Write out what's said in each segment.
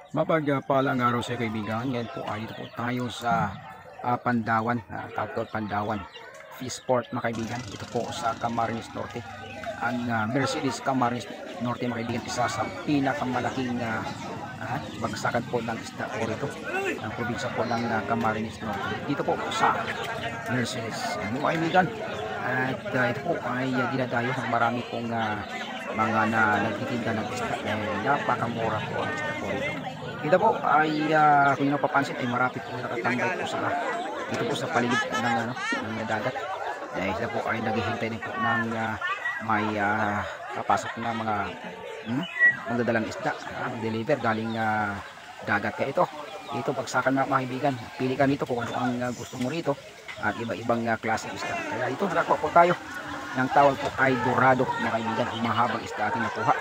Mapagpalang araw sa kaibigan. Ngayon po ay dito po tayo sa Pandawan, Capital Pandawan Fishport mga kaibigan. Ito po sa Camarines Norte. Ang Mercedes Camarines Norte mga kaibigan, isa sa pinakamalaking bagsakan po ng isda po rito ng probinsya po ng Camarines Norte. Dito po sa Mercedes mga kaibigan. At ito po ay dinadayo ng marami pong mga nagtitinda ng isda. Napakamura po ang isda po rito. Ito po ay kung nyo napapansin ay marami po nakatambay po sa dito po sa paligid po ng dagat. Dahil sila po ay naghihintay din po ng may papasok na mga magdadalang isda, deliver galing dagat. Kaya ito pagsakan mga kaibigan, pili ka nito kung ano ang gusto mo rito at iba-ibang klase isda. Kaya ito nakakuha po tayo ng tawag po ay dorado na kaibigan, mahabang isda ating nakuha.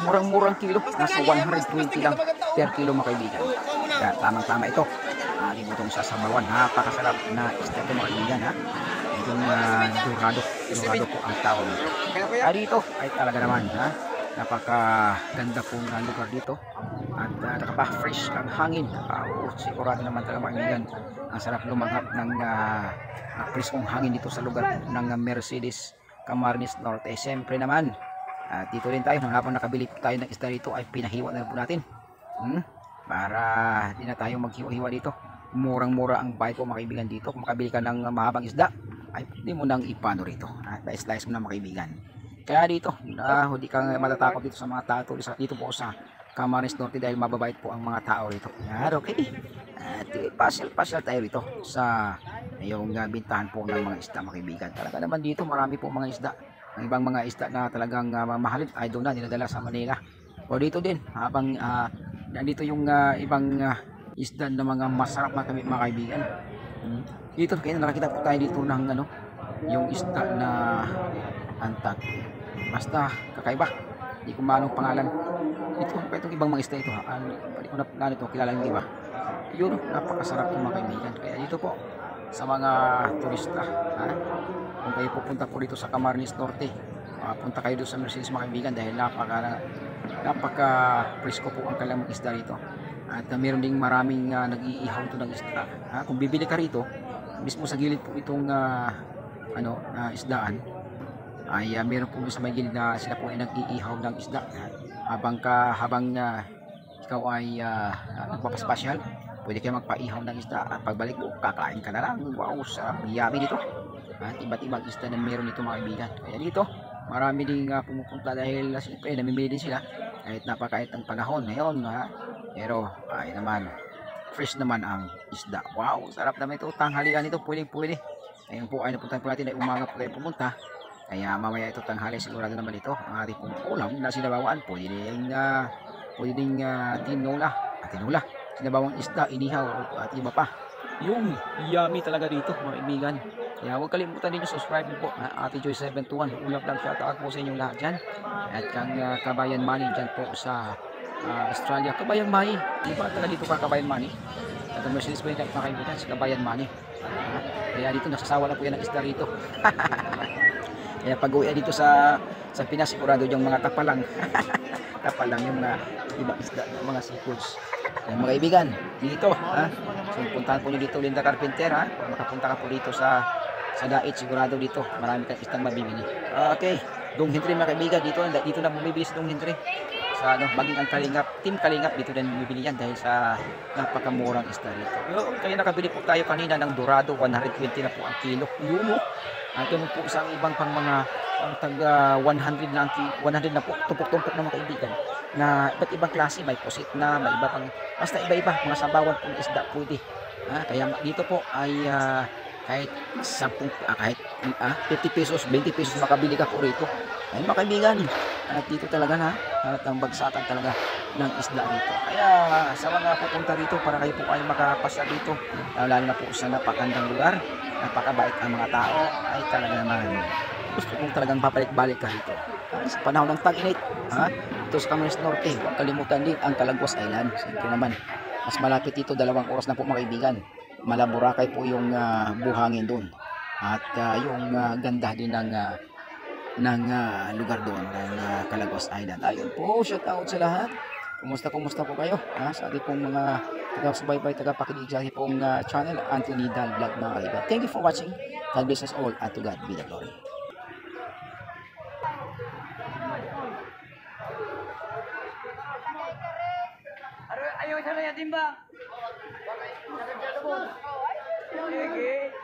Murang-murang kilo, nasa 120 lang per kilo mga kaibigan. Kaya tamang-tama ito. Itong sasabawan, napakasarap na isda ito mga kaibigan. Itong dorado po ang tawag nito. Dito ay talaga naman napakaganda pong lugar dito at nakapa-fresh ang hangin. Sigurado naman talaga mga kaibigan, ang sarap lumanghap ng preskong hangin dito sa lugar ng Mercedes Camarines Norte. Siyempre naman dito rin tayo, habang nakabili po tayo ng isda dito ay pinahiwa na po natin para di na tayo maghiwa-hiwa dito. Murang-mura ang bayad po mga kaibigan dito. Kung makabili ka ng mahabang isda ay hindi mo nang ipano rito, slice mo na mga kaibigan. Kaya dito hindi ka matatakot dito sa mga tao dito po sa Camarines Norte dahil mababait po ang mga tao rito. Yan, okay. At pasyal tayo rito sa yung bintahan po ng mga isda mga kaibigan. Talaga naman dito marami po mga isda. Ang ibang mga isda na talagang mamahalin ay doon na dinadala sa Manila. O dito din habang nandito yung ibang isda na mga masarap mga kaibigan. Dito kaya nakakita po tayo dito ng yung isda na antat. Basta kakaiba. Hindi ko maanong pangalan. Itong ibang mga isda ito. Hindi ko na ito kilala yung iba. Yun, napakasarap ng mga kaibigan. Kaya dito po sa mga turista, kung kayo pupunta po dito sa Camarines Norte, punta kayo doon sa Mercedes mga kaibigan dahil napaka presko po ang kanilang isda rito. At meron ding maraming nag-iihaw ito ng isda. Kung bibili ka rito, mismo sa gilid po itong isdaan, ay meron po sa may gilid na sila po ay nag-iihaw ng isda. Habang ikaw ay nagpapaspecial, pwede kayo magpaihaw ng isda at pagbalik mo, kakain ka na lang. Wow, sarap, yummy dito. At iba't ibang isda na meron dito mga kaibigan. Kaya dito, marami ding pumupunta dahil siyempre namimili din sila kahit napakait ang panahon ngayon. Pero ay naman, fresh naman ang isda. Wow, sarap naman ito. Tanghalian ito, pwede. Ngayon po ay napuntahan po natin ay umaga po tayo pumunta. Kaya mamaya ito tanghali sigurado naman ito ang ating pong ulam na sinabawaan. Pwede ding tinula, sinabawang isda, inihaw at iba pa. Yung yummy talaga dito mga kaibigan. Kaya huwag kalimutan din yung subscribe po Ate Joy 721. Ulap lang shoutout po sa inyong lahat dyan. At kang Kabayan Manny dyan po sa Australia. Kabayan Manny, di ba talaga dito ka Kabayan Manny? At ang Mercedes Benz mga kaibigan si Kabayan Manny. Kaya dito nasasawa na po yan ng isda rito. Kaya pag uwi dito sa Pinas, sigurado yung mga tapalang tapalang yung ibang isda, mga seafoods. Mga kaibigan, dito so puntahan po nyo dito Linda Carpenter kung makapunta ka po dito sa Dait, sigurado dito marami kang istang mabibili. Okay, Dong Henry mga kaibigan, dito na bumibili sa Dong Henry sa maging ang Team Kalingap dito din bumibili yan dahil sa napakamurang isda dito. Kaya nakabili po tayo kanina ng dorado, 120 na po ang kilo. Yun at yun po isang ibang pang mga taga 100 na po, tumpok-tumpok na mga kaibigan na iba't ibang klase, may pusit na, may iba pang, basta iba-iba, mga sabawan pong isda pwede. Kaya dito po ay kahit 10, kahit 50 pesos, 20 pesos makabili ka po rito. Ay mga kaibigan, at dito talaga at ang bagsakan talaga ng isda rito. Kaya sa mga pupunta rito para kayo po ay makapasya dito, lalo na po sa napakandang lugar, napakabait ang mga tao, ay talaga naman gusto kong talagang papalik-balik ka rito. Sa panahon ng tag-init, ito sa Camarines Norte, huwag kalimutan din ang Calaguas Island. Siyempre naman, mas malapit dito, 2 oras na po mga kaibigan. Malaburakay po yung buhangin doon. At yung ganda din ng lugar doon, ng Calaguas Island. Ayun po, shout out sa lahat. Kumusta po kayo sa ating pong mga taga-subaybay, taga-pakinig sa ating pong channel, Anthony Dan Vlog mga kaibigan. Thank you for watching. God bless us all and to God be the glory. Ayaw sa na yatin ba? Sige.